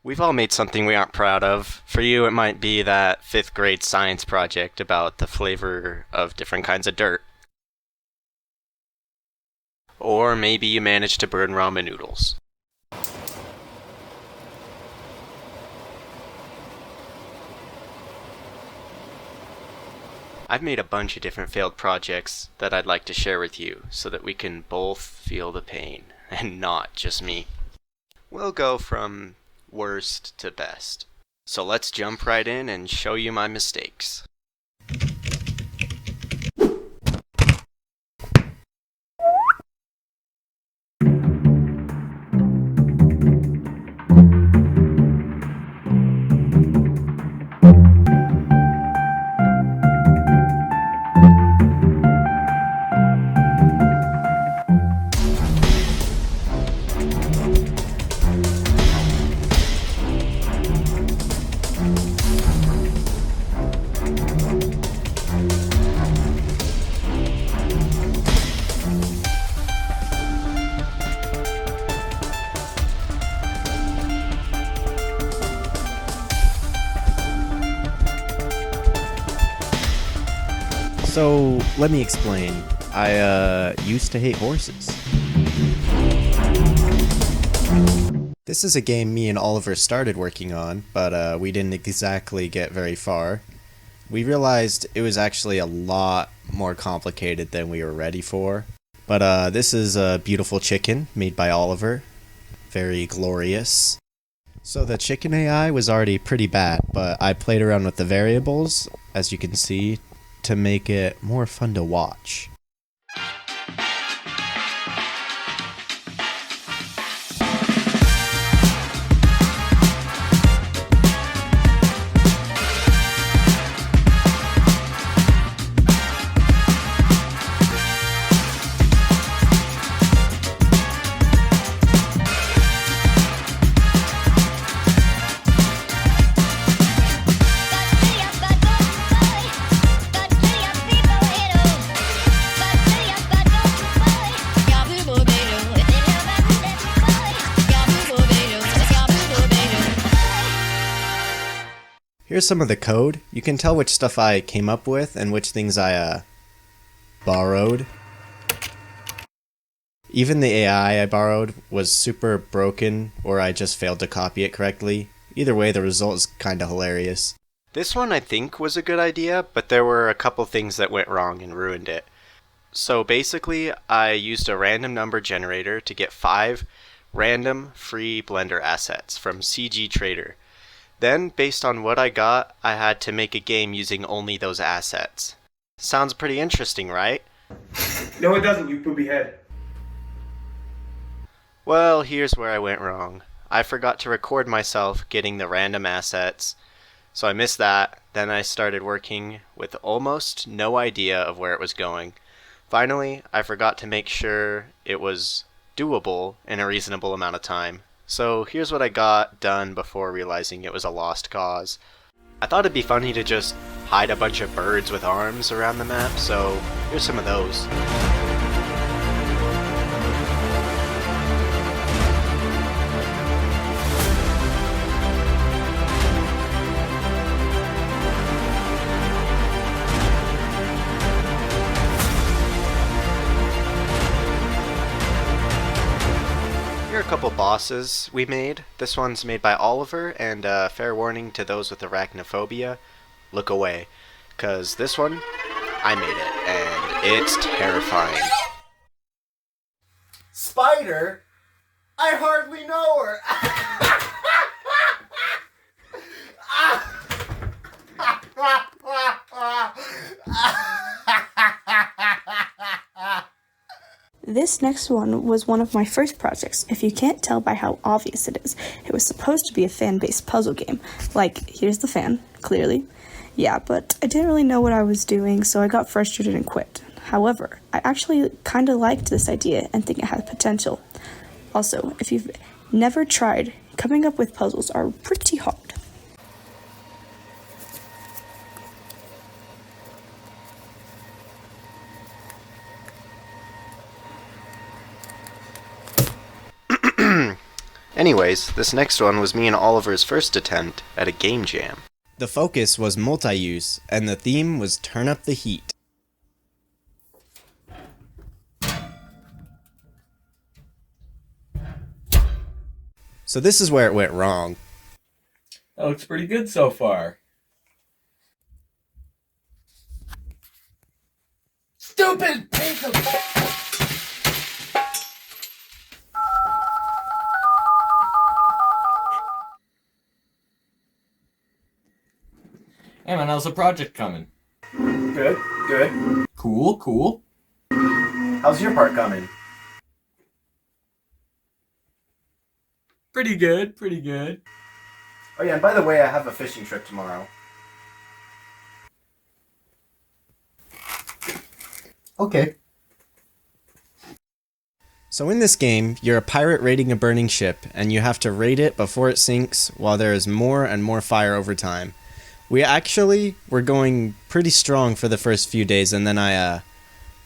We've all made something we aren't proud of. For you, it might be that fifth grade science project about the flavor of different kinds of dirt. Or maybe you managed to burn ramen noodles. I've made a bunch of different failed projects that I'd like to share with you so that we can both feel the pain, and not just me. We'll go from worst to best. So let's jump right in and show you my mistakes. So, let me explain. I used to hate horses. This is a game me and Oliver started working on, but we didn't exactly get very far. We realized it was actually a lot more complicated than we were ready for. But this is a beautiful chicken made by Oliver. Very glorious. So the chicken AI was already pretty bad, but I played around with the variables, as you can see, to make it more fun to watch. Here's some of the code. You can tell which stuff I came up with and which things I borrowed. Even the AI I borrowed was super broken, or I just failed to copy it correctly. Either way, the result is kinda hilarious. This one I think was a good idea, but there were a couple things that went wrong and ruined it. So basically, I used a random number generator to get 5 random free Blender assets from CG Trader. Then, based on what I got, I had to make a game using only those assets. Sounds pretty interesting, right? No, it doesn't, you poopy head. Well, here's where I went wrong. I forgot to record myself getting the random assets, so I missed that. Then I started working with almost no idea of where it was going. Finally, I forgot to make sure it was doable in a reasonable amount of time. So here's what I got done before realizing it was a lost cause. I thought it'd be funny to just hide a bunch of birds with arms around the map, so here's some of those. Here are a couple bosses we made. This one's made by Oliver, and fair warning to those with arachnophobia, look away. Cause this one, I made it, and it's terrifying. Spider? I hardly know her. This next one was one of my first projects. If you can't tell by how obvious it is, it was supposed to be a fan-based puzzle game. Like, here's the fan, clearly. Yeah, but I didn't really know what I was doing, so I got frustrated and quit. However, I actually kinda liked this idea and think it had potential. Also, if you've never tried, coming up with puzzles are pretty hard. Anyways, this next one was me and Oliver's first attempt at a game jam. The focus was multi-use, and the theme was Turn Up the Heat. So this is where it went wrong. That looks pretty good so far. Stupid piece of... Hey man, how's the project coming? Good, good. Cool. How's your part coming? Pretty good. Oh yeah, and by the way, I have a fishing trip tomorrow. Okay. So in this game, you're a pirate raiding a burning ship, and you have to raid it before it sinks while there is more and more fire over time. We actually were going pretty strong for the first few days, and then I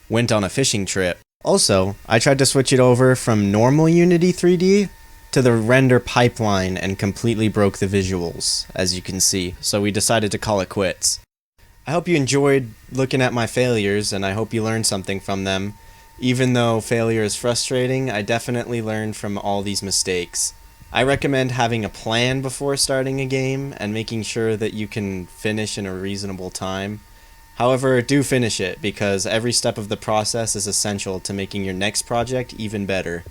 went on a fishing trip. Also, I tried to switch it over from normal Unity 3D to the render pipeline and completely broke the visuals, as you can see, so we decided to call it quits. I hope you enjoyed looking at my failures, and I hope you learned something from them. Even though failure is frustrating, I definitely learned from all these mistakes. I recommend having a plan before starting a game and making sure that you can finish in a reasonable time. However, do finish it, because every step of the process is essential to making your next project even better.